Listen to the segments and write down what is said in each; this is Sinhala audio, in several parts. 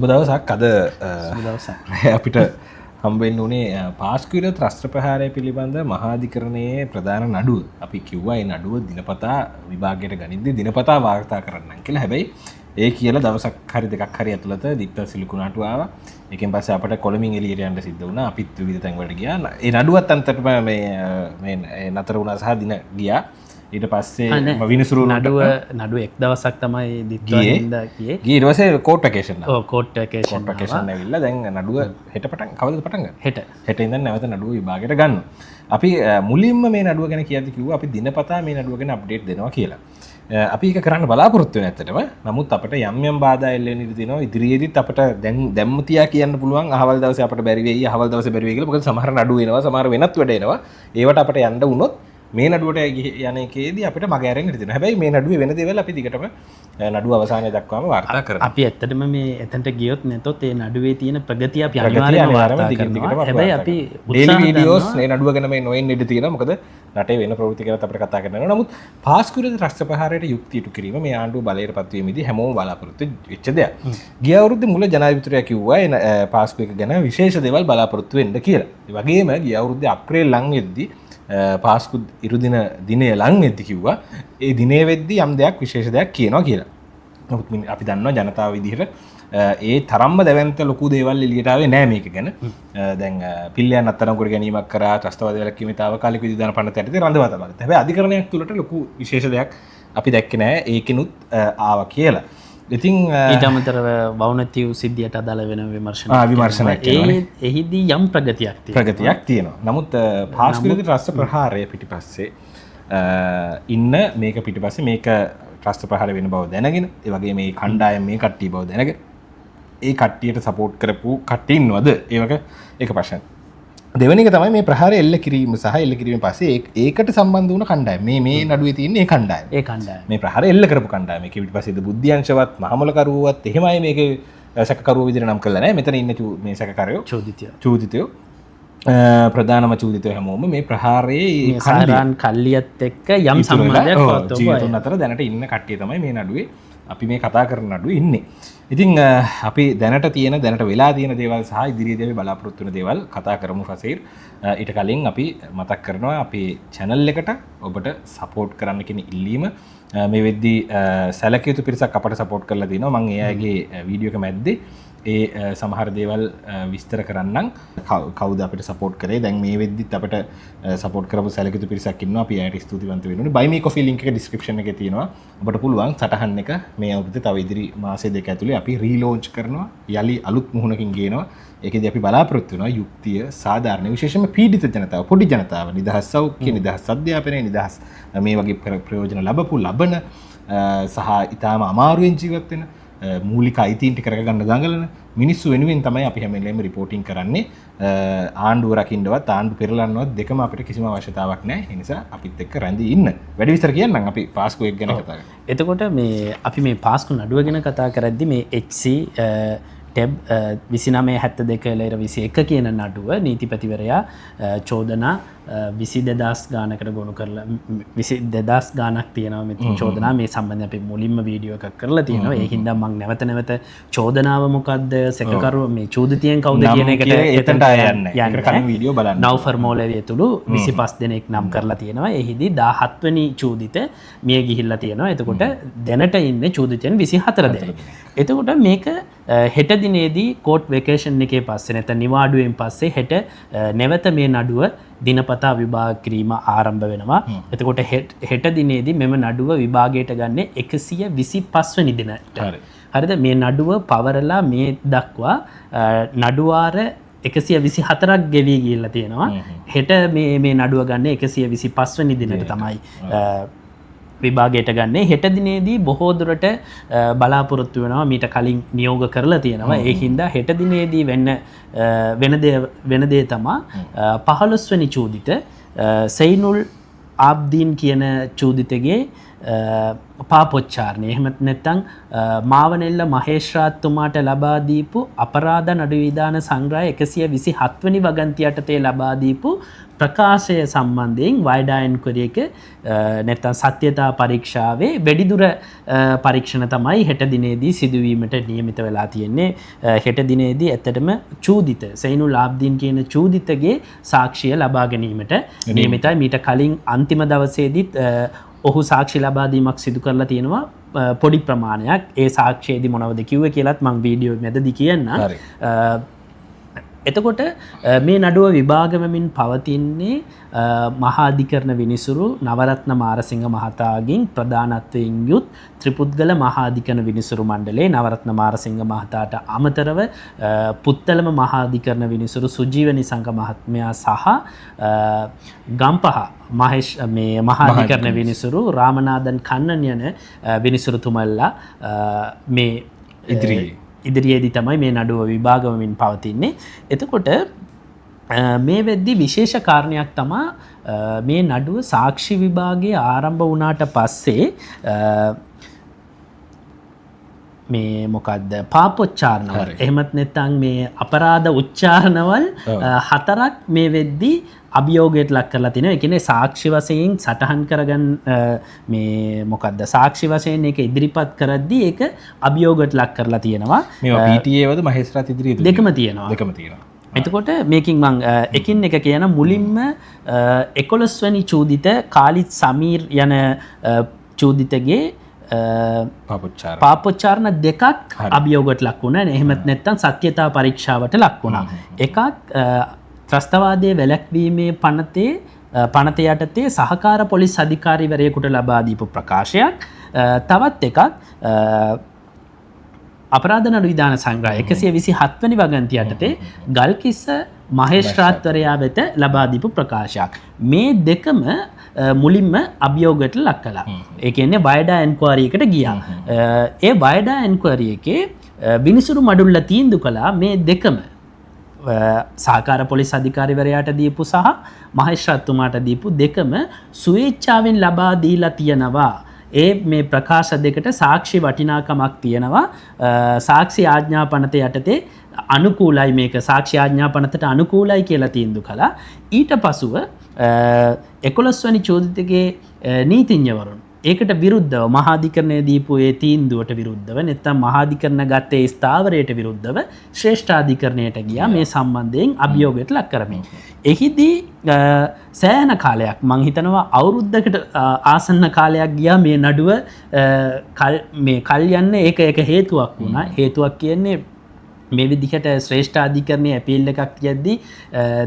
දවසක් අද දවසක් අපිට හම්බෙන්න උනේ පාස්කුවිර ත්‍රස්ත්‍ර ප්‍රහාරය පිළිබඳ මහාධිකරණයේ ප්‍රධාන නඩුව. අපි කිව්වා ඒ නඩුව දිනපතා විභාගයට ගනිද්දී දිනපතා වාර්තා කරන්නම් කියලා. හැබැයි ඒ කියලා දවසක් හරි දෙකක් හරි ඇතුළත දික්ත සිලිකුණාටු ආවා. ඒකෙන් පස්සේ අපිට කොළඹින් එළියට යන්න සිද්ධ වුණා. අපිත් විවිධ තැන්වලට ගියා. ඒ නඩුවත් අන්තරම මේ නතර වුණා සහ දින ගියා. ඊට පස්සේ විනිසුරු නඩුව එක් දවසක් තමයි දිත්වහින්ද කියේ ඊට පස්සේ කෝට් වැකේෂන් කෝට් වැකේෂන් ඇවිල්ලා දැන් නඩුව හෙට පටන් කවදද පටන් ගන්න හෙට ඉඳන් නැවත නඩුව විභාගයට ගන්න. අපි මුලින්ම මේ නඩුව ගැන කියද්දි කිව්වා අපි දිනපතා මේ නඩුව ගැන අප්ඩේට් දෙනවා කියලා. අපි ඒක කරන්න බලාපොරොත්තු වෙන ඇත්තටම. නමුත් අපිට යම් බාධා එල්ලෙන්න ඉඩ තියෙනවා. ඉදිරියේදීත් අපිට දැම්ම තියා කියන්න පුළුවන් අහවල් දවසේ අපිට බැරි වෙයි අහවල් දවසේ බැරි වෙයි කියලා. මොකද සමහර නඩු එනවා සමහර වෙනත් වැඩ එනවා. ඒවට අපිට යන්න වුණොත් මේ නඩුවට යන එකේදී අපිට මග ඇරෙන්න ඉඩ තියෙනවා. හැබැයි මේ නඩුවේ වෙන දේවල් අපි දිගටම නඩුව අවසානය දක්වාම වාර්තා කරනවා. අපි ඇත්තටම මේ එතනට ගියොත් නැතොත් ඒ නඩුවේ තියෙන ප්‍රගතිය අපි අනිවාර්යයෙන්ම වාර්තා කරනවා. හැබැයි අපි ඩේලි වීඩියෝස් මේ නඩුව ගැන මේ නොඑන්න ඉඩ තියෙනවා. මොකද රටේ වෙන ප්‍රවෘත්ති ගැනත් අපිට කතා කරන්න වෙනවා. නමුත් පාස්කුවිර ත්‍රස්ත ප්‍රහාරයට යුක්තිය ඉටු කිරීම මේ ආණ්ඩුව බලයට පත්වීමේදී හැමෝම බලාපොරොත්තු වෙච්ච දෙයක්. ගිය අවුරුද්දේ මුල ජනාධිපතිතුමා කිව්වා පාස්කුවිර ගැන විශේෂ දේවල් බලාපොරොත්තු වෙන්න කියලා. ඒ වගේම ගිය අවුරුද්දේ අප්‍රේල් ලං වෙද්දී පාස්කු ඉරුදින දිනය ලං වෙද්දි කිව්වා ඒ දිනේ වෙද්දි යම් දෙයක් විශේෂ දෙයක් කියනවා කියලා. නමුත් අපි දන්නවා ජනතාව විදිහට ඒ තරම්ම දැවැන්ත ලොකු දේවල් එළියට ආවේ නෑ මේක ගැන. දැන් පිල්ලයන් අත්අඩංගුවට ගැනීමක් කරා ත්‍රස්තවාද වැළකීමේ තාවකාලික විධිදාන පනත යටතේ රඳවා තබා ගත්තා. හැබැයි අධිකරණයක් තුලට ලොකු විශේෂ දෙයක් අපි දැක්කේ නෑ ඒකිනුත් ආවා කියලා. ඉතින් ඊට අමතරව වවුනතිව් සිද්ධියට අදාළ වෙන විමර්ශනයක් එහිදී යම් ප්‍රගතියක් තියෙනවා. නමුත් පාස්කුවිර ත්‍රස්ත ප්‍රහාරය පිටිපස්සේ ඉන්න මේක පිටිපස්සේ මේක ත්‍රස්ත ප්‍රහාර වෙන බව දැනගෙන ඒ වගේ මේ කණ්ඩායම මේ කට්ටිය බව දැනගෙන ඒ කට්ටියට සපෝට් කරපු කට්ටිය ඉන්නවද ඒක ප්‍රශ්න. දෙවෙනි එක තමයි මේ ප්‍රහාරය එල්ල කිරීම සහ එල්ල කිරීමෙන් පස්සේ ඒකට සම්බන්ධ වුණ කණ්ඩායම මේ නඩුවේ තියෙන ඒ කණ්ඩායම මේ ප්‍රහාරය එල්ල කරපු කණ්ඩායම මේක ඊට බුද්ධ්‍යංශවත් මහමොලකරුවවත් එහෙමයි මේකේ සැකකරුවෝ විදිහට නම් කළා නෑ. මෙතන ඉන්න මේ සැකකරුවෝ චූදිතයෝ ප්‍රධානම චූදිතයෝ හැමෝම මේ ප්‍රහාරයේ සාරාන් කල්ලියත් එක්ක යම් සම්බන්ධයක් පවත්වන අතර දැනට ඉන්න කට්ටිය තමයි මේ නඩුවේ අපි මේ කතා කරන නඩුවේ ඉන්නේ. ඉතින් අපි දැනට වෙලා තියෙන දේවල් සහ ඉදිරියේදී බලාපොරොත්තු වෙන දේවල් කතා කරමු ෆසීර්. ඊට කලින් අපි මතක් කරනවා අපේ channel එකට ඔබට support කරන්න කියන ඉල්ලීම මේ වෙද්දී සැලකිය යුතු පිරිසක් අපට support කරලා තිනවා. මම ඒ අයගේ වීඩියෝ එක මැද්දේ ඒ සමහර දේවල් විස්තර කරන්නම් කවුද අපිට සපෝට් කරේ. දැන් මේ වෙද්දිත් අපිට සපෝට් කරපු සැලකිය යුතු පිරිසක් ඉන්නවා. අපි අයට ස්තුතිවන්ත වෙන්න ඕනේ. buy me coffee link එක description එකේ තියෙනවා. ඔබට පුළුවන් සටහන් එක මේ අවුරුද්දේ තව ඉදිරි මාසෙ දෙක ඇතුලේ අපි රීලොන්ච් කරනවා. යලි අලුත් මුහුණකින් ගේනවා. ඒකෙදි අපි බලාපොරොත්තු වෙනවා යුක්තිය සාධාරණ විශේෂයෙන්ම පීඩිත ජනතාව පොඩි ජනතාව නිදහස් සෞඛ්‍ය නිදහස් අධ්‍යාපනය නිදහස් මේ වගේ ප්‍රයෝජන ලබන සහ ඊටාම අමාරුවෙන් ජීවත් වෙන මූලික අයිතීන් ටික කරගන්න දඟලන මිනිස්සු වෙනුවෙන් තමයි අපි හැම වෙලේම රිපෝටින් කරන්නේ. ආණ්ඩුව රකින්නවත් ආණ්ඩු පෙරලන්නවත් දෙකම අපිට කිසිම අවශ්‍යතාවක් නැහැ. ඒ නිසා අපිත් එක්ක රැඳී ඉන්න. වැඩි විස්තර කියන්නම් අපි පාස්කු එක ගැන කතා කරමු. එතකොට අපි මේ පාස්කු නඩුව ගැන කතා කරද්දි මේ HC ටෙබ් 2972 ලෙර 21 කියන නඩුව නීතිපතිවරයා චෝදනා 22000 ගානකට ගොනු කරලා 22000 ගානක් තියෙනවා මේ චෝදනා මේ සම්බන්ධයෙන් අපි මුලින්ම වීඩියෝ එකක් කරලා තියෙනවා. ඒ හින්දා මම නැවත චෝදනාව මොකද්ද සැකකරුව මේ චෝදිතයන් කවුද කියන එකට එතනට යන්නේ. ඒකට කලින් වීඩියෝ බලන්න. නව්ෆර් මෝලවි ඇතුළු 25 දෙනෙක් නම් කරලා තියෙනවා. එහිදී 17 වෙනි චෝදිත මිය ගිහිල්ලා තියෙනවා. එතකොට දැනට ඉන්නේ චෝදිතයන් 24 දෙනෙක්. එතකොට මේක හෙට දිනේදී කෝට් වෙකේෂන් එකේ පස්සේ නැත්නම් නිවාඩුවෙන් පස්සේ හෙට නැවත මේ නඩුව දිනපතා විභාග කිරීම ආරම්භ වෙනවා. එතකොට හෙට දිනේදී මෙම නඩුව විභාගයට ගන්නේ 125 වෙනි දිනට. හරිද? මේ නඩුව පවරලා මේ දක්වා නඩුවාර 124ක් ගෙවී ගිහිල්ලා තියෙනවා. හෙට මේ නඩුව ගන්න 125 වෙනි දිනට තමයි විභාගයට ගන්නේ. හෙට දිනේදී බොහෝ දුරට බලාපොරොත්තු වෙනවා මීට කලින් නියෝග කරලා තියෙනවා. ඒ හින්දා හෙට දිනේදී වෙන දේ තමා 15 වෙනි චූදිත සයිනුල් ආබ්දීන් කියන චූදිතගේ පාපොච්චාරණය එහෙමත් නැත්නම් මාවනෙල්ල මහේශ්‍රාත්තුමාට ලබා දීපු අපරාධ නඩු විධාන සංග්‍රහය 127 වෙනි වගන්ති යටතේ ලබා දීපු ප්‍රකාශය සම්බන්ධයෙන් වයිඩා එන්ක්වයරි එක නැත්නම් සත්‍යතා පරීක්ෂාවේ වැඩිදුර පරීක්ෂණ තමයි හෙට දිනේදී සිදුවීමට නියමිත වෙලා තියෙන්නේ. හෙට දිනේදී ඇත්තටම චූදිත සෛනුල් ආබ්දීන් කියන චූදිතගේ සාක්ෂිය ලබා ගැනීමට නියමිතයි. මීට කලින් අන්තිම දවසේදීත් ඔහු සාක්ෂි ලබා දීමක් සිදු කරලා තියෙනවා පොඩි ප්‍රමාණයක්. ඒ සාක්ෂියේදී මොනවද කිව්වේ කියලාත් මම වීඩියෝ මැදදී කියන්න. එතකොට මේ නඩුව විභාගවමින් පවතින්නේ මහාධිකරණ විනිසුරු නවරත්න මාරසිංහ මහතාගෙන් ප්‍රධානත්වයෙන් යුත් ත්‍රිපුද්ගල මහාධිකරණ විනිසුරු මණ්ඩලයේ නවරත්න මාරසිංහ මහතාට අමතරව පුත්තලම මහාධිකරණ විනිසුරු සුජීව නිසංග මහත්මයා සහ ගම්පහ මහාධිකරණ විනිසුරු රාමනාදන් කන්නන් යන විනිසුරුතුමල්ලා මේ ඉදිරියේදී තමයි මේ නඩුව විභාගවමින් පවතින්නේ. එතකොට මේ වෙද්දී විශේෂ කාරණයක් තමයි මේ නඩුව සාක්ෂි විභාගයේ ආරම්භ වුණාට පස්සේ මේ මොකක්ද පාපොච්චාරණවල එහෙමත් නැත්නම් මේ අපරාධ උච්චාරණවල 4ක් මේ වෙද්දී අභියෝගයට ලක් කරලා තිනවා. ඒ කියන්නේ සාක්ෂි වශයෙන් සටහන් කරගන්න මේ මොකක්ද සාක්ෂි වශයෙන් ඒක ඉදිරිපත් කරද්දී ඒක අභියෝගයට ලක් කරලා තියෙනවා. මේවා PTA වද මහේස්ත්‍රාත් ඉදිරියේද දෙකම තියෙනවා. එතකොට මේකින් මං එකින් එක කියන මුලින්ම 11 වෙනි චූදිත කාලිත් සමීර් යන චූදිතගේ පාපොච්චාරණ දෙකක් අභියෝගයට ලක් වුණා. එහෙමත් නැත්නම් සත්‍යතා පරීක්ෂාවට ලක් වුණා. එකක් ත්‍රස්තවාදයේ වැළැක්වීමේ පනත යටතේ සහකාර පොලිස් අධිකාරීවරයෙකුට ලබා දීපු ප්‍රකාශයක්. තවත් එකක් අපරාධ නඩු විධාන සංග්‍රහය 127 වෙනි වගන්ති යටතේ ගල්කිස්ස මහේස්ත්‍රාත්වරයා වෙත ලබා දීපු ප්‍රකාශයක්. මේ දෙකම මුලින්ම අභියෝගයට ලක් කළා. ඒ කියන්නේ වයිඩා එන්ක්වයරි එකට ගියා. ඒ වයිඩා එන්ක්වයරි එකේ විනිසුරු මඩුල්ල තීන්දුව කළා මේ දෙකම සහකාර පොලිස් අධිකාරිවරයාට දීපු සහ මහේස්ත්‍රාත්තුමාට දීපු දෙකම ස්වේච්ඡාවෙන් ලබා දීලා තියෙනවා. ඒ මේ ප්‍රකාශ දෙකට සාක්ෂි වටිනාකමක් තියෙනවා. සාක්ෂි ආඥා පනත යටතේ අනුකූලයි මේක සාක්ෂි ආඥා පනතට අනුකූලයි කියලා තීන්දුව කළා. ඊට පසුව 11 වෙනි චෝදිතගේ නීතිඥවරුන් ඒකට විරුද්ධව මහාධිකරණයේ දීපු ඒ තීන්දුවට විරුද්ධව නැත්නම් මහාධිකරණ ගත්තේ ස්ථාවරයට විරුද්ධව ශ්‍රේෂ්ඨාධිකරණයට ගියා මේ සම්බන්ධයෙන් අභියෝගයට ලක් කරමින්. එහිදී සෑහෙන කාලයක් මං හිතනවා අවුරුද්දකට ආසන්න කාලයක් ගියා මේ නඩුව මේ කල් යන්න ඒක හේතුවක් වුණා. හේතුවක් කියන්නේ මේ විදිහට ශ්‍රේෂ්ඨාධිකරණයේ අපීල් එකක් තියද්දී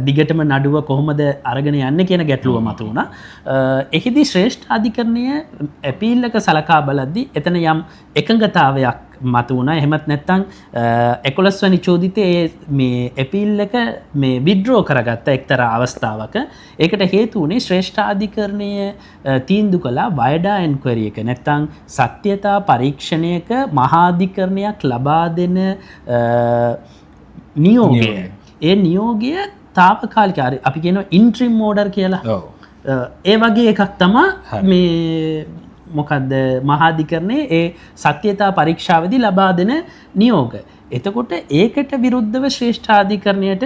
දිගටම නඩුව කොහොමද අරගෙන යන්නේ කියන ගැටලුව මතුවුණා. එහිදී ශ්‍රේෂ්ඨාධිකරණය අපීල් එක සලකා බලද්දී එතන යම් එකඟතාවයක් මතුවුණා. එහෙමත් නැත්නම් 11 වෙනි චෝදිතේ මේ අපීල් එක මේ විත්ඩ්‍රෝ කරගත්ත එක්තරා අවස්ථාවක. ඒකට හේතු වුණේ ශ්‍රේෂ්ඨාධිකරණය තීන්දුව කළා වයිඩා එන්ක්වයරි එක නැත්නම් සත්‍යතා පරීක්ෂණයක මහාධිකරණයක් ලබා දෙන නියෝගය. ඒ නියෝගය තාපකාලික අපි කියනවා ඉන්ට්‍රිම් ඕඩර් කියලා. ඒ වගේ එකක් තමයි මේ මොකක්ද මහාධිකරණයේ ඒ සත්‍යතා පරීක්ෂාවේදී ලබා දෙන නියෝග. එතකොට ඒකට විරුද්ධව ශ්‍රේෂ්ඨාධිකරණයට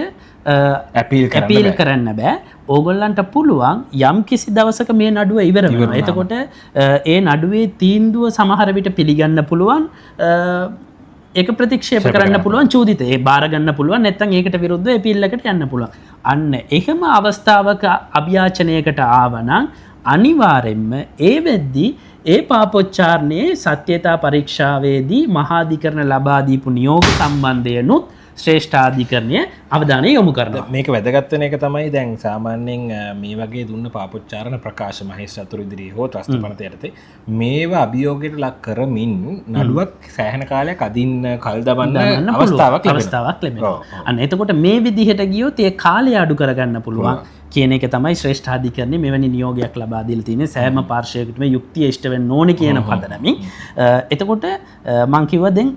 අපීල් කරන්න බෑ. ඕගොල්ලන්ට පුළුවන් යම් කිසි දවසක මේ නඩුව ඉවර වෙනවා. එතකොට ඒ නඩුවේ තීන්දුව සමහර විට පිළිගන්න පුළුවන්. ඒක ප්‍රතික්ෂේප කරන්න පුළුවන් චූදිත. ඒ බාර ගන්න පුළුවන්. නැත්නම් ඒකට විරුද්ධව අපීල් එකට යන්න පුළුවන්. අන්න එහෙම අවස්ථාවක අභියාචනයකට ආවනම් අනිවාර්යෙන්ම ඒ වෙද්දී ඒ පාපොච්චාරණයේ සත්‍යතා පරීක්ෂාවේදී මහාධිකරණ ලබා දීපු නියෝග සම්බන්ධයනුත් ශ්‍රේෂ්ඨාධිකරණය අවධානය යොමු කරනවා. මේක වැදගත් වෙන එක තමයි දැන් සාමාන්‍යයෙන් මේ වගේ දුන්න පාපොච්චාරණ ප්‍රකාශ මහේස්ත්‍රාත්වරු ඉදිරියේ හෝ ත්‍රස්ත පනත යටතේ මේවා අභියෝගයට ලක් කරමින් නඩුවක් සෑහෙන කාලයක් අදින්න කල් දමන්න අවස්ථාවක් ලැබෙනවා. අන්න එතකොට මේ විදිහට ගියොත් ඒ කාලය අඩු කරගන්න පුළුවන්. කියන එක තමයි ශ්‍රේෂ්ඨාධිකරණය මෙවැනි නියෝගයක් ලබා දීලා තියෙන්නේ. සෑම පාර්ශ්වයකටම යුක්තිය ඉෂ්ට වෙන්න ඕනේ කියන පදනමින්. එතකොට මම කිව්වා දැන්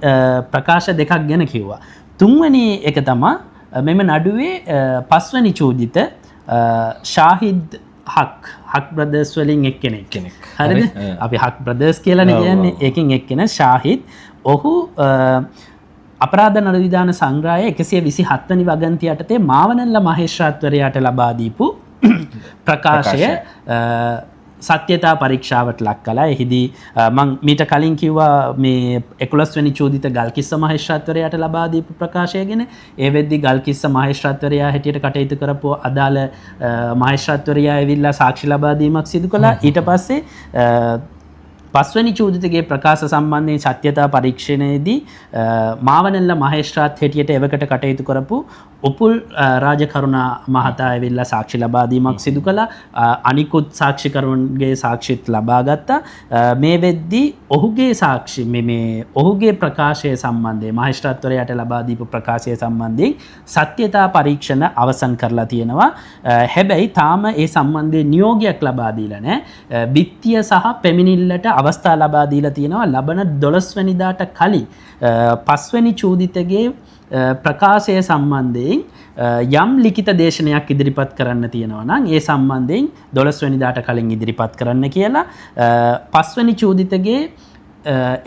ප්‍රකාශ දෙකක් ගැන කිව්වා. තුන්වෙනි එක තමයි මෙම නඩුවේ 5 වෙනි චෝදිත ෂාහිද් හක් බ්‍රදර්ස් වලින් එක්කෙනෙක්. හරිද? හරි. අපි හක් බ්‍රදර්ස් කියලානේ කියන්නේ. ඒකෙන් එක්කෙනා ෂාහිද්. ඔහු අපරාධ නඩු විධාන සංග්‍රහය 127 වෙනි වගන්තිය යටතේ මාවනල්ල මහේස්ත්‍රාත්වරයාට ලබා දීපු ප්‍රකාශය සත්‍යතා පරීක්ෂාවට ලක් කළා. එහිදී මම මීට කලින් කිව්වා මේ 11 වෙනි චෝදිත ගල්කිස්ස මහේස්ත්‍රාත්වරයාට ලබා දීපු ප්‍රකාශය ගැන. ඒ වෙද්දී ගල්කිස්ස මහේස්ත්‍රාත්වරයා හැටියට කටයුතු කරපු අදාළ මහේස්ත්‍රාත්වරයා ඇවිල්ලා සාක්ෂි ලබා දීමක් සිදු කළා. ඊට පස්සේ පස්වැනි චෝදිතගේ ප්‍රකාශ සම්බන්ධයෙන් සත්‍යතා පරීක්ෂණයේදී මාවනල්ල මහේස්ත්‍රාත් හැටියට එවකට කටයුතු කරපු උපුල් රාජකරුණා මහතා ඇවිල්ලා සාක්ෂි ලබා දීමක් සිදු කළා. අනිකුත් සාක්ෂිකරුන්ගේ සාක්ෂිත් ලබා ගත්තා. මේ වෙද්දී ඔහුගේ සාක්ෂි මේ ඔහුගේ ප්‍රකාශය සම්බන්ධයෙන් මහේස්ත්‍රාත්වරයාට ලබා දීපු ප්‍රකාශය සම්බන්ධයෙන් සත්‍යතා පරීක්ෂණ අවසන් කරලා තියෙනවා. හැබැයි තාම ඒ සම්බන්ධයෙන් නියෝගයක් ලබා දීලා නැහැ. බිත්තිය සහ පැමිණිල්ලට අවස්ථා ලබා දීලා තියෙනවා ලබන 12 වෙනිදාට කලින් 5 වෙනි චෝදිතගේ ප්‍රකාශය සම්බන්ධයෙන් යම් ලිඛිත දේශනයක් ඉදිරිපත් කරන්න තියෙනවා නම් ඒ සම්බන්ධයෙන් 12 වෙනිදාට කලින් ඉදිරිපත් කරන්න කියලා 5 වෙනි චෝදිතගේ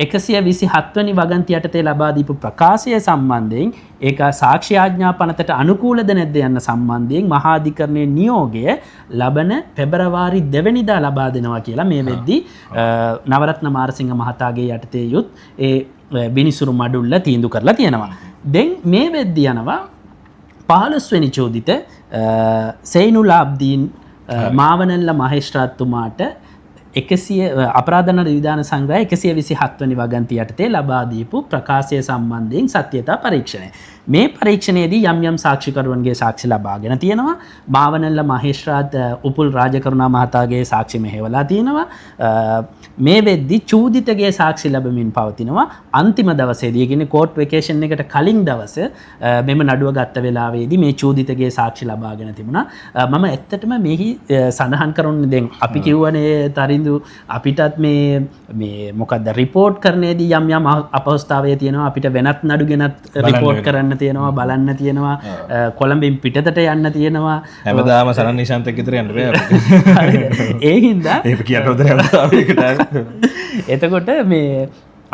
127 වෙනි වගන්ති යටතේ ලබා දීපු ප්‍රකාශය සම්බන්ධයෙන් ඒක සාක්ෂි ආඥා පනතට අනුකූලද නැද්ද යන්න සම්බන්ධයෙන් මහා අධිකරණයේ නියෝගය ලබන පෙබරවාරි 2 වෙනිදා ලබා දෙනවා කියලා මේ වෙද්දී නවරත්න මාරසිංහ මහතාගේ යටතේ යුත් ඒ විනිසුරු මඩුල්ල තීන්දුව කරලා තියෙනවා. දැන් මේ වෙද්දී යනවා 15 වෙනි චෝදිත සයිනුල් ආබ්දීන් මාවනල්ල මහේස්ත්‍රාත්තුමාට අපරාධ නඩු විධාන සංග්‍රහය 127 වෙනි වගන්ති යටතේ ලබා දීපු ප්‍රකාශය සම්බන්ධයෙන් සත්‍යතා පරීක්ෂණය. මේ පරීක්ෂණයේදී යම් යම් සාක්ෂිකරුවන්ගේ සාක්ෂි ලබාගෙන තියෙනවා. මාවනල්ල මහේස්ත්‍රාත් උපුල් රාජකරුණා මහතාගේ සාක්ෂි මෙහෙवला තියෙනවා. මේ වෙද්දී චූදිතගේ සාක්ෂි ලැබමින් පවතිනවා. අන්තිම දවසේදී කියන්නේ කෝට් වෙකේෂන් එකට කලින් දවස මෙම නඩුව ගත්ත වෙලාවේදී මේ චූදිතගේ සාක්ෂි ලබාගෙන තිබුණා. මම ඇත්තටම මෙහි සඳහන් කරන්නේ දැන් අපි කියවනේ තරිඳු අපිටත් මේ මොකක්ද රිපෝට් කරන්නේදී යම් යම් අපහසුතාවය තියෙනවා. අපිට වෙනත් නඩු ගැනත් රිපෝට් කරන්න තියෙනවා, බලන්න තියෙනවා, කොළඹින් පිටතට යන්න තියෙනවා. හැමදාම සරන් නිශාන්ත එක්ක විතර යන්න බෑ. ඒ හින්දා ඒක කියන්න එතකොට මේ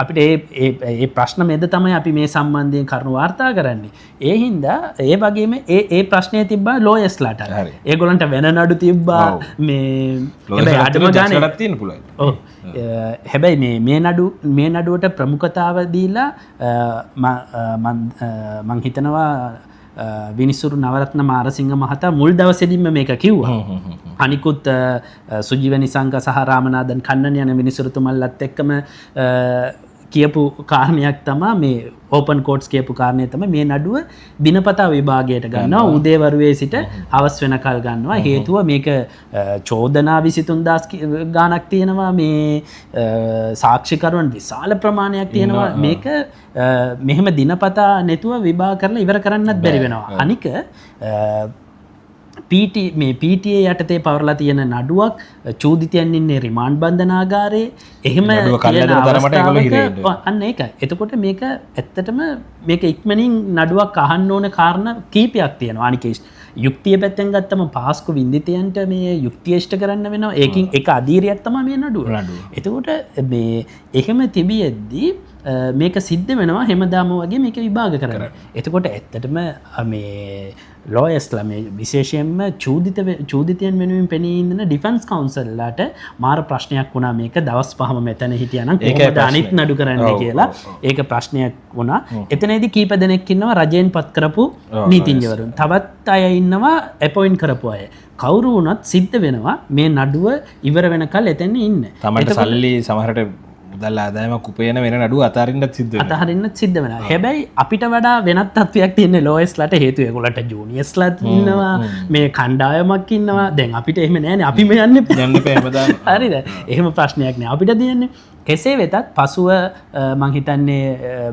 අපිට ඒ ප්‍රශ්න මෙද තමයි අපි මේ සම්බන්ධයෙන් කරුණු වාර්තා කරන්නේ. ඒ හින්දා ඒ වගේම ඒ ප්‍රශ්නය තිබ්බා ලෝයස්ලාට. ඒගොල්ලන්ට වෙන නඩු තිබ්බා මේ අඩුම ගානේ තියෙන්න පුළුවන්. ඔව්. හැබැයි මේ නඩුවට ප්‍රමුඛතාව දීලා මං හිතනවා විනිසුරු නවරත්න මාරසිංහ මහතා මුල් දවසේදීම මේක කිව්වා. අනිකුත් සුජීව නිසංග සහ රාමනාදන් කන්නන් යන විනිසුරුතුමල්ලත් එක්කම කියපු කාරණයක් තමයි මේ ඕපන් කෝට්ස් කියපු කාරණය තමයි මේ නඩුව දිනපතා විභාගයට ගන්නවා. උදේවරුේ සිට හවස් වෙනකල් ගන්නවා. හේතුව මේක චෝදනා 23000 ගාණක් තියෙනවා. මේ සාක්ෂිකරුවන් විශාල ප්‍රමාණයක් තියෙනවා. මේක මෙහෙම දිනපතා නැතුව විභාග කරලා ඉවර කරන්නත් බැරි වෙනවා. අනික PTA යටතේ පවරලා තියෙන නඩුවක් චූදිතයන් ඉන්නේ රිමාන්ඩ් බන්ධනාගාරයේ එහෙම තියෙන අවස්ථාවක අන්න ඒකයි. එතකොට මේක ඇත්තටම මේක ඉක්මනින් නඩුවක් අහන්න ඕන කාරණා කීපයක් තියෙනවා. අනික යුක්තිය පැත්තෙන් ගත්තම පාස්කු වින්දිතයන්ට මේ යුක්තිය ඉෂ්ට කරන්න වෙනවා. ඒකින් එක අධීරයක් තමයි මේ නඩුව. එතකොට මේ එහෙම තිබියද්දී මේක සිද්ධ වෙනවා හැමදාම වගේ මේක විභාග කරන්න. එතකොට ඇත්තටම මේ ලෝයස්ලා මේ විශේෂයෙන්ම චූදිතයන් වෙනුවෙන් පෙනී ඉන්න ඩිෆෙන්ස් කවුන්සල්ලාට මාර ප්‍රශ්නයක් වුණා. මේක දවස් 5ම මෙතන හිටියානම් කොහොමද අනිත් නඩු කරන්නේ කියලා ඒක ප්‍රශ්නයක් වුණා. එතනදී කීප දෙනෙක් ඉන්නවා රජයෙන් පත් කරපු නීතිඥවරුන්. තවත් අය ඉන්නවා අපොයින්ට් කරපු අය. කවුරු වුණත් සිද්ධ වෙනවා මේ නඩුව ඉවර වෙනකල් එතන ඉන්න. තමන්ට සල්ලි සමහරට මුදල් ආදායමක් උපයන වෙන නඩුව අතහරින්නත් සිද්ධ වෙනවා. අතහරින්නත් සිද්ධ වෙනවා. හැබැයි අපිට වඩා වෙනත් තත්ත්වයක් තියෙන්නේ ලෝයස්ලාට. හේතුව ඒගොල්ලන්ට ජූනියර්ස්ලාත් ඉන්නවා, මේ කණ්ඩායමක් ඉන්නවා. දැන් අපිට එහෙම නෑනේ. අපි මේ යන්නේ හැමදාම. හරිද? එහෙම ප්‍රශ්නයක් නෑ අපිට තියෙන්නේ. කෙසේ වෙතත් පසුව මං හිතන්නේ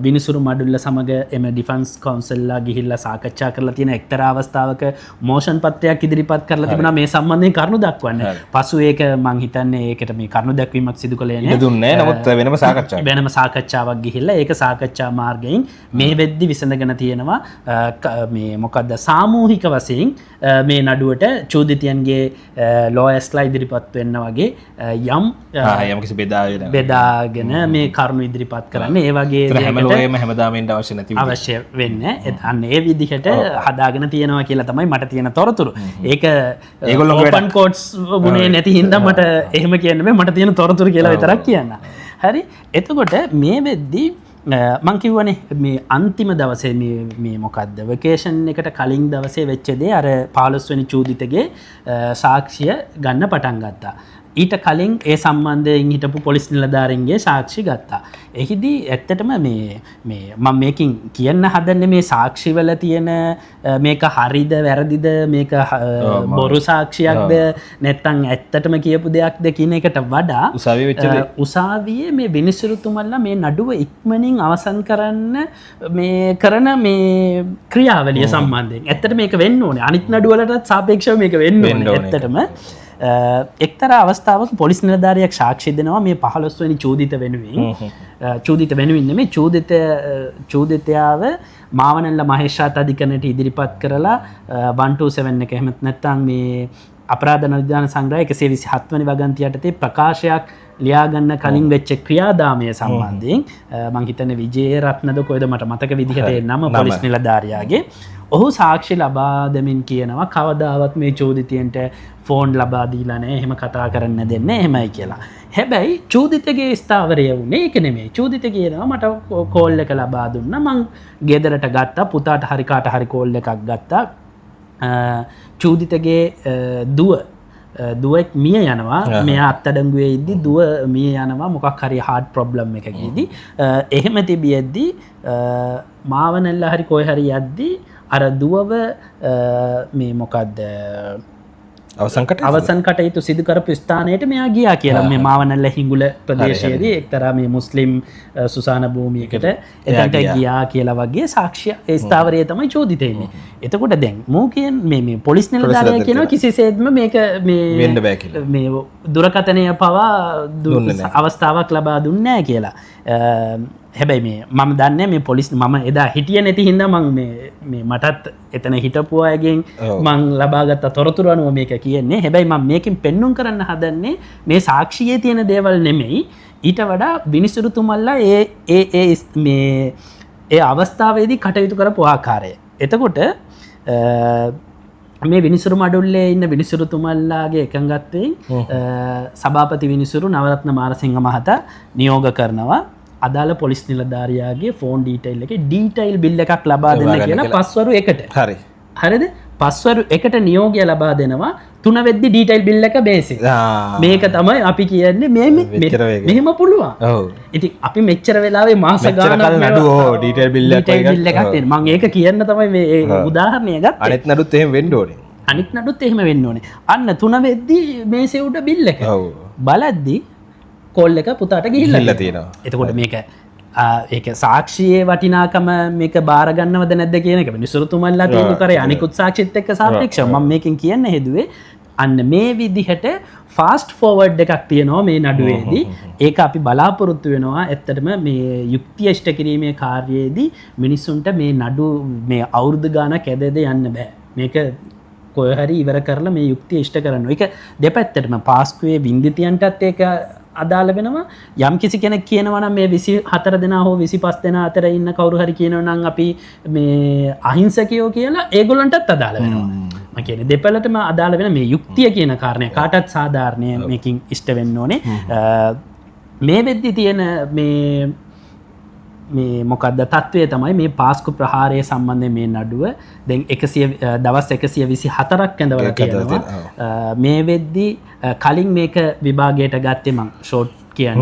විනිසුරු මඩුල්ල සමග එම ඩිෆන්ස් කවුන්සිල්ලා ගිහිල්ලා සාකච්ඡා කරලා තියෙන එක්තරා අවස්ථාවක මෝෂන් පත්‍රයක් ඉදිරිපත් කරලා තිබුණා මේ සම්බන්ධයෙන් කරුණු දක්වන්න. පසු ඒක මං හිතන්නේ ඒකට මේ කරුණු දැක්වීමක් සිදු කළේ නැහැ. දුන්නේ නමුත් වෙනම සාකච්ඡාවක් ගිහිල්ලා ඒක සාකච්ඡා මාර්ගයෙන් මේ වෙද්දි විසඳගෙන තියෙනවා මේ මොකද්ද සාමූහික වශයෙන් මේ නඩුවට චූදිතයන්ගේ ලෝයස්ලා ඉදිරිපත් වෙන්න වගේ යම් කිසි බෙදාගෙන මේ කරුණු ඉදිරිපත් කරන්න ඒ වගේ අවශ්‍ය වෙන්න අන්න ඒ විදිහට හදාගෙන තියෙනවා කියලා තමයි මට තියෙන තොරතුරු. ඒක ඕපන් කෝට්ස් වුණේ නැති හින්දා මට එහෙම කියන්න බෑ. මට තියෙන තොරතුරු කියලා විතරක් කියන්න. හරි. එතකොට මේ වෙද්දී මං කිව්වනේ මේ අන්තිම දවසේ මේ මොකද්ද වෙකේෂන් එකට කලින් දවසේ වෙච්ච දේ අර 15 වෙනි චූදිතගේ සාක්ෂිය ගන්න පටන් ගත්තා. ඊට කලින් ඒ සම්බන්ධයෙන් හිටපු පොලිස් නිලධාරීන්ගේ සාක්ෂි ගත්තා. එහිදී ඇත්තටම මේ මම මේකෙන් කියන්න හදන්නේ මේ සාක්ෂිවල තියෙන මේක හරිද වැරදිද මේක බොරු සාක්ෂියක්ද නැත්නම් ඇත්තටම කියපු දෙයක්ද කියන එකට වඩා උසාවියේ මේ විනිසුරුතුමන්ලා මේ නඩුව ඉක්මනින් අවසන් කරන්න මේ කරන මේ ක්‍රියාවලිය සම්බන්ධයෙන් ඇත්තට මේක වෙන්න ඕනේ. අනිත් නඩුවලටත් සාපේක්ෂව මේක වෙන්න ඕනේ. ඇත්තටම එක්තරා අවස්ථාවක පොලිස් නිලධාරියෙක් සාක්ෂි දෙනවා මේ 15 වෙනි චූදිත වෙනුවෙන් නෙමෙයි චූදිතයාව මාවනල්ල මහේෂාත් අධිකරණයට ඉදිරිපත් කරලා 127 එක එහෙමත් නැත්නම් මේ අපරාධ නිර්ධාරණ සංග්‍රහය 127 වෙනි වගන්තිය යටතේ ප්‍රකාශයක් ලියාගන්න කලින් වෙච්ච ක්‍රියාදාමය සම්බන්ධයෙන් මම හිතන්නේ විජේරත්නද කොයිද මට මතක විදිහට ඒ නම පොලිස් නිලධාරියාගේ ඔහු සාක්ෂි ලබා දෙමින් කියනවා කවදාවත් මේ චෝදිතයන්ට ෆෝන් ලබා දීලා නැහැ එහෙම කතා කරන්න දෙන්නේ එහෙමයි කියලා. හැබැයි චූදිතගේ ස්ථාවරය වුණේ ඒක නෙමෙයි. චූදිත කියනවා මට කෝල් එක ලබා දුන්නා මං ගෙදරට ගත්තා පුතාට හරි කාට හරි කෝල් එකක් ගත්තා. චූදිතගේ දුවෙක් මිය යනවා මෙයා අත්අඩංගුවේ ඉද්දි දුව මිය යනවා මොකක් හරි හાર્ට් ප්‍රොබ්ලම් එකකදී එහෙම තිබියද්දි මාවනල්ල හරි කොයි හරි යද්දි අර දුවව මේ මොකද්ද අවසන් කටයුතු සිදු කරපු ස්ථානයට මෙයා ගියා කියලා මේ මාවනල්ල හිඟුල ප්‍රදේශයේදී එක්තරා මේ මුස්ලිම් සුසාන භූමියකට එතනට ගියා කියලා වගේ සාක්ෂිය ඒ ස්ථාවරයේ තමයි චෝදිතේ ඉන්නේ. එතකොට දැන් මෝ කියන්නේ මේ පොලිස් නිලධාරියා කියනවා කිසිසේත්ම මේක මේ වෙන්න බෑ කියලා. මේ දුරකථනය පවා අවස්ථාවක් ලබා දුන්නේ නැහැ කියලා. හැබැයි මේ මම දන්නේ මේ පොලිස් මම එදා හිටියේ නැති හින්දා මම මේ මටත් එතන හිටපු අයගෙන් මම ලබාගත් තොරතුරු අනුව මේක කියන්නේ. හැබැයි මම මේකෙන් පෙන්눔 කරන්න හදන්නේ මේ සාක්ෂියේ තියෙන දේවල් නෙමෙයි ඊට වඩා විනිසුරුතුමල්ලා ඒ අවස්ථාවේදී කටයුතු කරපු ආකාරය. එතකොට මේ විනිසුරු මඩුල්ලේ ඉන්න විනිසුරුතුමල්ලාගේ එකඟත්වයෙන් සභාපති විනිසුරු නවරත්න මාරසිංහ මහතා නියෝග කරනවා අදාළ පොලිස් නිලධාරියාගේ ෆෝන් ඩීටේල් එකේ ඩීටේල් බිල් එකක් ලබා දෙන්න කියලා පස්වරු එකට. හරිද? පස්වරු එකට නියෝගය ලබා දෙනවා 3 වෙද්දි ඩීටේල් බිල් එක බේසික්. මේක තමයි අපි කියන්නේ මෙහෙම පුළුවන්. ඉතින් අපි මෙච්චර වෙලාවේ මාස ගානක් නඩුව ඩීටේල් බිල් එකක් දෙන්න මම ඒක කියන්න තමයි මේ උදාහරණය ගත්තේ. අනිත් නඩුත් එහෙම වෙන්න ඕනේ. අනිත් නඩුත් එහෙම වෙන්න ඕනේ. අන්න 3 වෙද්දි මේසේ උඩ බිල් එක. බලද්දි කෝල් එක පුතාට ගිහිල්ලා තියෙනවා. එතකොට මේක ඒක සාක්ෂියේ වටිනාකම මේක බාර ගන්නවද නැද්ද කියන එක විනිසුරුතුමන්ලා තීන්දුව කරේ අනිකුත් සාක්ෂිත් එක්ක සාපේක්ෂව මම මේකෙන් කියන්න හේතුවේ අන්න මේ විදිහට ෆාස්ට් ෆෝවර්ඩ් එකක් තියෙනවා මේ නඩුවේදී. ඒක අපි බලාපොරොත්තු වෙනවා ඇත්තටම මේ යුක්තිය ඉෂ්ට කිරීමේ කාර්යයේදී මිනිසුන්ට මේ නඩු මේ අවුරුදු ගානක් ඇදද යන්න බෑ. මේක කොහේ හරි ඉවර කරලා මේ යුක්තිය ඉෂ්ට කරනවා. ඒක දෙපැත්තටම පාස්කුවේ වින්දිතියන්ටත් ඒක අදාළ වෙනවා. යම් කිසි කෙනෙක් කියනවා නම් මේ 24 දෙනා හෝ 25 දෙනා අතර ඉන්න කවුරු හරි කියනවා නම් අපි මේ අහිංසකයෝ කියලා ඒගොල්ලන්ටත් අදාළ වෙනවා. මම කියන්නේ දෙපළටම අදාළ වෙන මේ යුක්තිය කියන කාරණය කාටත් සාධාරණය මේකින් ඉෂ්ට වෙන්න ඕනේ. මේ වෙද්දි තියෙන මේ මොකක්ද තත්ත්වය තමයි මේ පාස්කු ප්‍රහාරය සම්බන්ධයෙන් මේ නඩුව දැන් දවස් 124ක් ඇඳවලා තියෙනවා. මේ වෙද්දි කලින් මේක විභාගයට ගත්තේ මං ෂෝට් කියන්න.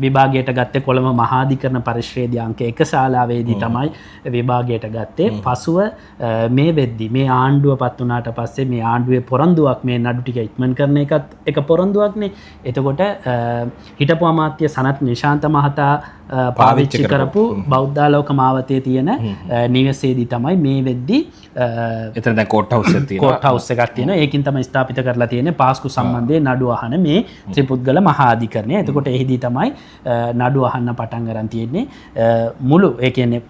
විභාගයට ගත්තේ කොළඹ මහාධිකරණ පරිශ්‍රයේදී අංක 1 ශාලාවේදී තමයි විභාගයට ගත්තේ. පසුව මේ වෙද්දි මේ ආණ්ඩුව පත් වුණාට පස්සේ මේ ආණ්ඩුවේ පොරොන්දුවක් මේ නඩු ටික ඉක්මන් කරන එකත් එක පොරොන්දුවක්නේ. එතකොට හිටපු අමාත්‍ය සනත් නිශාන්ත මහතා පාවිච්චි කරපු බෞද්ධාලෝක මාවතේ තියෙන නිවසේදී තමයි මේ වෙද්දි එතන දැන් කෝට් හවුස් එකක් තියෙනවා. කෝට් හවුස් එකක් තියෙනවා. ඒකින් තමයි ස්ථාපිත කරලා තියෙන්නේ පාස්කු සම්බන්ධයෙන් නඩු අහන මේ ත්‍රිපුද්ගල මහාධිකරණය. එතකොට එහිදී තමයි නඩු අහන්න පටන් ගන්න තියෙන්නේ. මුළු ඒ කියන්නේ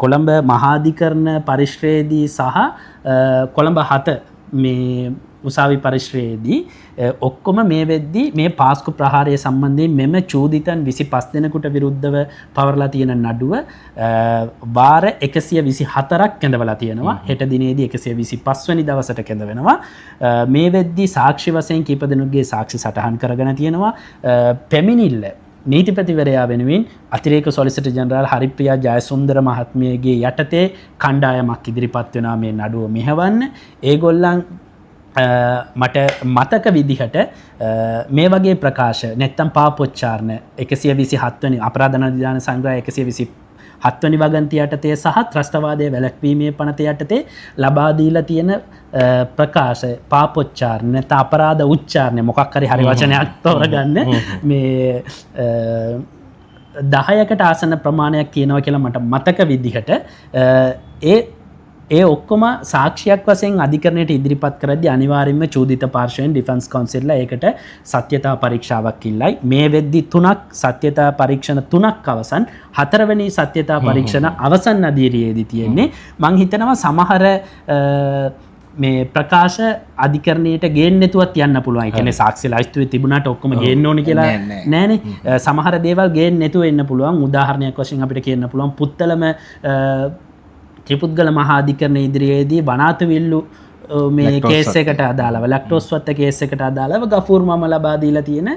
කොළඹ මහාධිකරණ පරිශ්‍රයේදී සහ කොළඹ 7 මේ උසාවි පරිශ්‍රයේදී ඔක්කොම මේ වෙද්දී මේ පාස්කු ප්‍රහාරය සම්බන්ධයෙන් මෙම චූදිතන් 25 දෙනෙකුට විරුද්ධව පවරලා තියෙන නඩුව වාර 124ක් කැඳවලා තියෙනවා. හෙට දිනේදී 125 වෙනි දවසට කැඳවෙනවා. මේ වෙද්දී සාක්ෂි වශයෙන් කීප දෙනෙකුගේ සාක්ෂි සටහන් කරගෙන තියෙනවා. පැමිණිල්ල නීතිපතිවරයා වෙනුවෙන් අතිරේක සොලිසිටර් ජෙනරාල් හරිප්‍රියා ජයසුන්දර මහත්මියගේ යටතේ කණ්ඩායමක් ඉදිරිපත් වෙනවා මේ නඩුව මෙහෙවන්න. ඒගොල්ලන් මට මතක විදිහට මේ වගේ ප්‍රකාශ නැත්තම් පාපොච්චාරණ 127 වෙනි අපරාධ නිධාන සංග්‍රහය 127 වෙනි වගන්ති යටතේ සහ ත්‍රස්තවාදයේ වැළැක්වීමේ පනත යටතේ ලබා දීලා තියෙන ප්‍රකාශ පාපොච්චාරණ නැත්නම් අපරාධ උච්චාරණ මොකක් හරි වචනයක් තෝරගන්න මේ 10කට ආසන්න ප්‍රමාණයක් කියනවා කියලා මට මතක විදිහට ඒ ඔක්කොම සාක්ෂියක් වශයෙන් අධිකරණයට ඉදිරිපත් කරද්දී අනිවාර්යයෙන්ම චූදිත පාර්ශ්වයෙන් ඩිෆෙන්ස් කවුන්සිල්ලා ඒකට සත්‍යතා පරීක්ෂාවක් ඉල්ලයි. මේ වෙද්දී 3ක් සත්‍යතා පරීක්ෂණ 3ක් අවසන් 4 වෙනි සත්‍යතා පරීක්ෂණ අවසන් අධීරියේදී තියෙන්නේ. මම හිතනවා සමහර මේ ප්‍රකාශ අධිකරණයට ගේන්න නැතුවත් යන්න පුළුවන්. ඒ කියන්නේ සාක්ෂි ලයිස්තුවේ තිබුණාට ඔක්කොම ගේන්න ඕනේ කියලා නෑනේ. සමහර දේවල් ගේන්න නැතුව එන්න පුළුවන්. උදාහරණයක් වශයෙන් අපිට කියන්න පුළුවන් පුත්තලම ත්‍රිපුද්ගල මහාධිකරණ ඉදිරියේදී වනාත විල්ලු මේ කේස් එකට අදාළව ලැක්ටෝස්වත්ත කේස් එකට අදාළව ගෆූර් මම ලබා දීලා තියෙන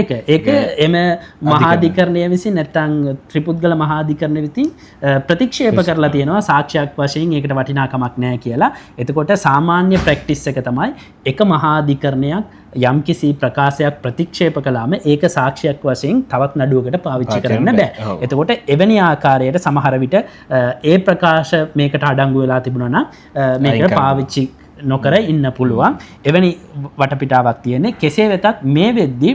ඒක එම මහාධිකරණය විසින් නැත්නම් ත්‍රිපුද්ගල මහාධිකරණය විසින් ප්‍රතික්ෂේප කරලා තියෙනවා සාක්ෂියක් වශයෙන් ඒකට වටිනාකමක් නැහැ කියලා. එතකොට සාමාන්‍ය ප්‍රැක්ටිස් එක තමයි එක මහාධිකරණයක් යම්කිසි ප්‍රකාශයක් ප්‍රතික්ෂේප කළාම ඒක සාක්ෂියක් වශයෙන් තවත් නඩුවකට පාවිච්චි කරන්න බෑ. එතකොට එවැනි ආකාරයට සමහර විට ඒ ප්‍රකාශ මේකට අඩංගු වෙලා තිබුණා නම් මේක පාවිච්චි නොකර ඉන්න පුළුවන්. එවැනි වටපිටාවක් තියෙන්නේ. කෙසේ වෙතත් මේ වෙද්දී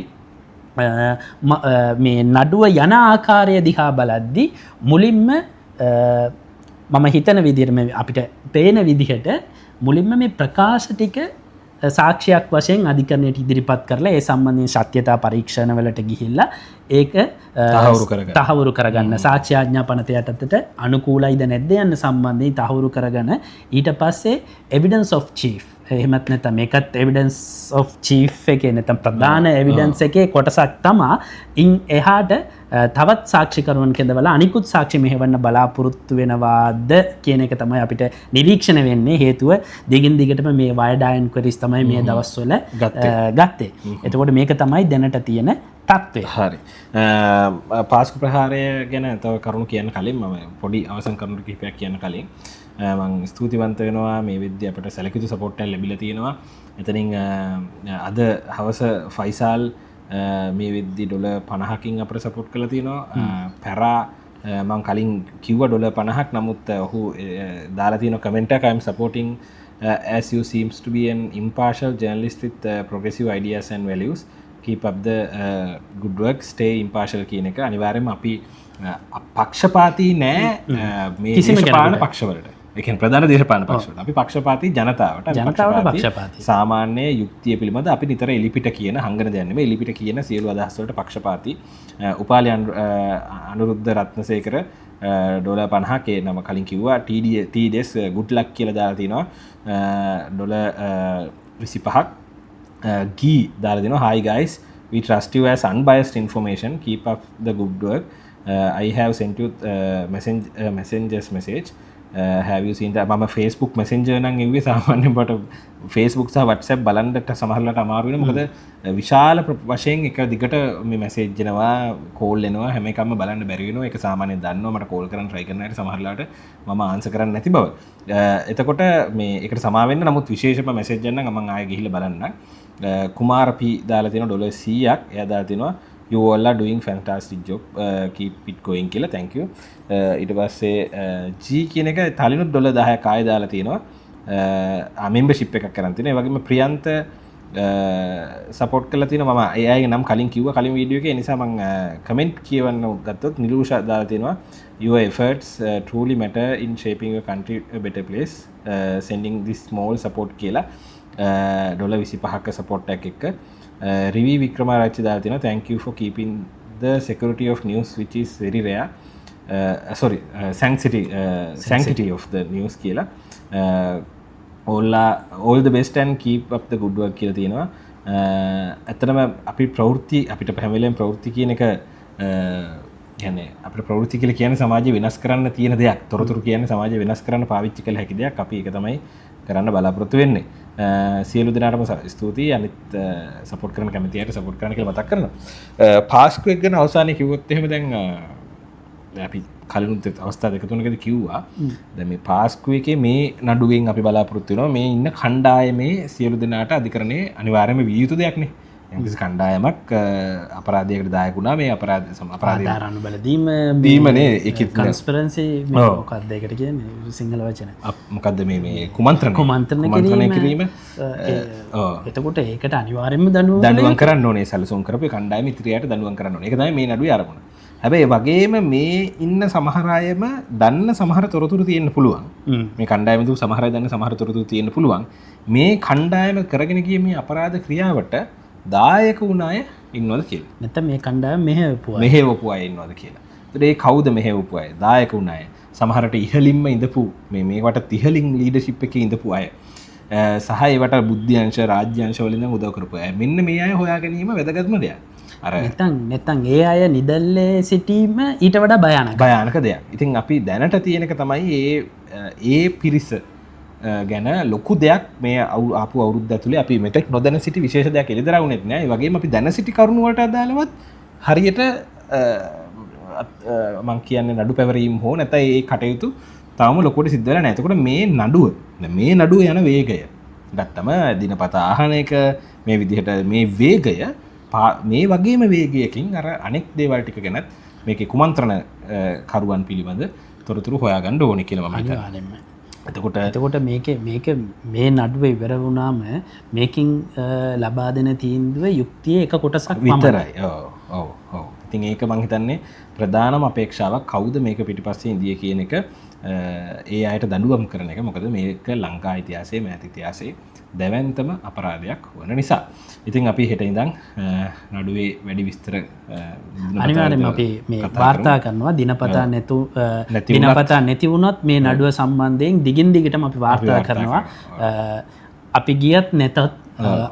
මේ නඩුව යන ආකාරය දිහා බලද්දී මුලින්ම මම හිතන විදිහට අපිට පේන විදිහට මුලින්ම මේ ප්‍රකාශ ටික සාක්ෂියක් වශයෙන් අධිකරණයට ඉදිරිපත් කරලා ඒ සම්බන්ධයෙන් සත්‍යතා පරීක්ෂණ වලට ගිහිල්ලා ඒක තහවුරු කරගන්න සාක්ෂි ආඥා පනත යටතට අනුකූලයිද නැද්ද යන සම්බන්ධයෙන් තහවුරු කරගෙන ඊට පස්සේ evidence of chief එහෙමත් නැත්නම් මේකත් evidence of chief එකේ නැත්නම් ප්‍රධාන evidence එකේ කොටසක් තමයි ඉන් එහාට තවත් සාක්ෂිකරුවන් කෙඳවලා අනිකුත් සාක්ෂි මෙහෙවන්න බලාපොරොත්තු වෙනවාද කියන එක තමයි අපිට නිරීක්ෂණය වෙන්නේ. හේතුව දිගින් දිගටම මේ වයර්ඩ් එන්ක්වයරිස් තමයි මේ දවස්වල ගත්තේ. එතකොට මේක තමයි දැනට තියෙන තත්ත්වය. හරි. පාස්කු ප්‍රහාරය ගැන තව කරුණු කියන්න කලින් මම පොඩි අවසන් කරුණු කිහිපයක් කියන්න කලින් මම ස්තුතිවන්ත වෙනවා මේ විද්‍ය අපිට සැලකියුතු සපෝට් එකක් ලැබිලා තියෙනවා. එතනින් අද හවස ෆයිසල් මේ වෙද්දි $50කින් අපට සපෝට් කරලා තියෙනවා. පැරා මම කලින් කිව්වා $50ක්. නමුත් ඔහු දාලා තියෙන කමෙන්ට් එක I'm supporting as you seems to be an impartial journalist with progressive ideas and values. Keep up the good work. Stay impartial කියන එක අනිවාර්යයෙන්ම අපි පක්ෂපාතී නෑ මේ දේශපාලන පක්ෂවලට. ඒ කියන්නේ ප්‍රධාන දේශපාලන පක්ෂවලට. අපි පක්ෂපාතී ජනතාවට පක්ෂපාතී සාමාන්‍ය යුක්තිය පිළිබඳ අපි නිතර එලිපිට කියන හංගන දෙයක් නෙමෙයි එලිපිට කියන සියලු අදහස් වලට පක්ෂපාතී. උපාලි අනුරුද්ධ රත්නසේකර $50 නම කලින් කිව්වා TDS good luck කියලා දාලා තිනවා $25ක් ගී දාලා දෙනවා hi guys we trust you as unbiased information keep up the good work I have sent you messenger's message have you seen that මම Facebook Messenger නම් එව්වේ සාමාන්‍යයෙන් මට Facebook සහ WhatsApp බලන්නට සමහරවිට අමාරු වෙනවා මොකද විශාල වශයෙන් එක දිගට මේ මැසේජ් එනවා කෝල් එනවා හැම එකක්ම බලන්න බැරි වෙනවා ඒක සාමාන්‍යයෙන් දන්නවා මට කෝල් කරන්න try කරන හැටි සමහරවිට මම ආන්සර් කරන්නේ නැති බව එතකොට මේ ඒකට සමා වෙන්න නමුත් විශේෂම මැසේජ් එක නම් මම ආයෙ ගිහිල්ලා බලන්න කුමාර P දාලා තියෙනවා $100ක් එයා දාලා තියෙනවා you all are doing fantastic job keep it going කියලා thank you ඊට පස්සේ G කියන එක තලිනුත් $10ක් ආයෙ දාලා තියෙනවා membership එකක් කරන් තියෙනවා ඒ වගේම ප්‍රියන්ත සපෝට් කරලා තියෙනවා මම AIගේ නම් කලින් කිව්වා කලින් වීඩියෝ එකේ ඒ නිසා මම කමෙන්ට් කියවන්න ගත්තොත් නිලූෂා දාලා තියෙනවා your efforts truly matter in shaping your country a better place sending this small support කියලා $25ක සපෝට් එකක් එක්ක Rivi Vikramarachchi දාලා තියෙනවා thank you for keeping the security of news which is very rare sanctity of the news කියලා all the best and keep up the good work කියලා තියෙනවා ඇත්තටම අපි ප්‍රවෘත්ති අපිට හැම වෙලේම ප්‍රවෘත්ති කියන එක කියන්නේ අපිට ප්‍රවෘත්ති කියලා කියන්නේ සමාජය වෙනස් කරන්න තියෙන දෙයක් තොරතුරු කියන්නේ සමාජය වෙනස් කරන්න පාවිච්චි කළ හැකි දෙයක් අපි ඒක තමයි කරන්න බලාපොරොත්තු වෙන්නේ සියලු දෙනාටම ස්තුතියි අනිත් සපෝට් කරන කැමති අයට සපෝට් කරන්න කියලා මතක් කරනවා පාස්කු එක ගැන අවසානයේ කිව්වොත් එහෙම දැන් අපි කලිනුත් අවස්ථා දෙක තුනකදී කිව්වා දැන් මේ පාස්කු එකේ මේ නඩුවෙන් අපි බලාපොරොත්තු වෙනවා මේ ඉන්න කණ්ඩායමේ සියලු දෙනාට අධිකරණයේ අනිවාර්යයෙන්ම විය යුතු දෙයක් නේ යම්කිසි කණ්ඩායමක් අපරාධයකට දායක වුණා මේ අපරාධය අනුබල දීමනේ ඒකෙත් කන්ස්පරන්සි මොකක්ද ඒකට කියන්නේ සිංහල වචන මොකද්ද මේ කුමන්ත්‍රණය කිරීම එතකොට ඒකට අනිවාර්යයෙන්ම දඬුවම් කරන්න ඕනේ සැලසුම් කරපු කණ්ඩායම ඉදිරියට දඬුවම් කරන්න ඕනේ ඒක තමයි මේ නඩුවේ අරමුණ හැබැයි ඒ වගේම මේ ඉන්න සමහර අයම දන්න සමහර තොරතුරු තියෙන්න පුළුවන් මේ කණ්ඩායම දු සමහර අය දන්න සමහර තොරතුරු තියෙන්න පුළුවන් මේ කණ්ඩායම කරගෙන ගිය මේ අපරාධ ක්‍රියාවට දායක වුණ අය ඉන්නවද කියලා. නැත්නම් මේ කණ්ඩායම මෙහෙවපු අය ඉන්නවද කියලා. ඒතර ඒ කවුද මෙහෙවපු අය? දායක වුණ අය. සමහරට ඉහළින්ම ඉඳපු මේකට ඉහළින් ලීඩර්ෂිප් එකේ ඉඳපු අය. සහ ඒවට බුද්ධි අංශ රාජ්‍ය අංශ වලින් උදව් කරපු අය. මෙන්න මේ අය හොයා ගැනීම වැදගත්ම දෙයක්. අර නැත්නම් ඒ අය නිදල්ලේ සිටීම ඊට වඩා භයානක දෙයක්. ඉතින් අපි දැනට තියෙන එක තමයි ඒ පිරිස ගැන ලොකු දෙයක් මේ ආපු අවුරුද්ද ඇතුලේ අපි මෙතෙක් නොදැන සිටි විශේෂ දෙයක් එළිදරවුනේත් නෑ. ඒ වගේම අපි දැන සිටි කරුණු වලට අදාළවත් හරියට මම කියන්නේ නඩු පැවරීම් හෝ නැත්නම් ඒ කටයුතු තාම ලොකුවට සිද්ධ වෙලා නැහැ. එතකොට මේ නඩුව යන වේගය ගත්තම දිනපතා අහන එක මේ විදිහට මේ වේගය මේ වගේම වේගයකින් අර අනෙක් දේවල් ටික ගැනත් මේකේ කුමන්ත්‍රණ කරුවන් පිළිබඳ තොරතුරු හොයාගන්න ඕනේ කියලා මම හිතනවා. එතකොට මේක මේ නඩුව ඉවර වුණාම මේකින් ලබා දෙන තීන්දුව යුක්තියේ එක කොටසක් විතරයි. ඔව්. ඉතින් ඒක මම හිතන්නේ ප්‍රධානම අපේක්ෂාවක් කවුද මේක පිටිපස්සේ ඉඳිය කියන එක ඒ අයට දඬුවම් කරන එක. මොකද මේක ලංකා ඉතිහාසයේ මෑත ඉතිහාසයේ දැවැන්තම අපරාධයක් වන නිසා. ඉතින් අපි හෙට ඉඳන් නඩුවේ වැඩි විස්තර අනිවාර්යයෙන්ම අපි මේ වාර්තා කරනවා දිනපතා නැති වුණොත් මේ නඩුව සම්බන්ධයෙන් දිගින් දිගටම අපි වාර්තා කරනවා. අපි ගියත් නැතත්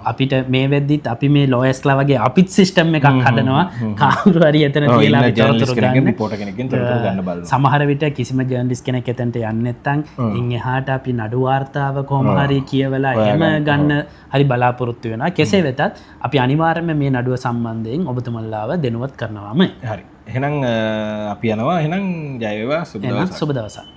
අපිට මේ වෙද්දිත් අපි මේ ලෝයස්ලා වගේ අපිත් සිස්ටම් එකක් හදනවා කවුරු හරි එතන කියලා අපි තොරතුරු ගන්න. සමහර විට කිසිම ජර්නලිස්ට් කෙනෙක් එතනට යන්නේ නැත්නම් ඉන් එහාට අපි නඩු වාර්තාව කොහොම හරි කියවලා එහෙම ගන්න හරි බලාපොරොත්තු වෙනවා. කෙසේ වෙතත් අපි අනිවාර්යයෙන්ම මේ නඩුව සම්බන්ධයෙන් ඔබතුමන්ලාව දැනුවත් කරනවාම. හරි. එහෙනම් අපි යනවා. එහෙනම් ජය වේවා. සුබ දවසක්.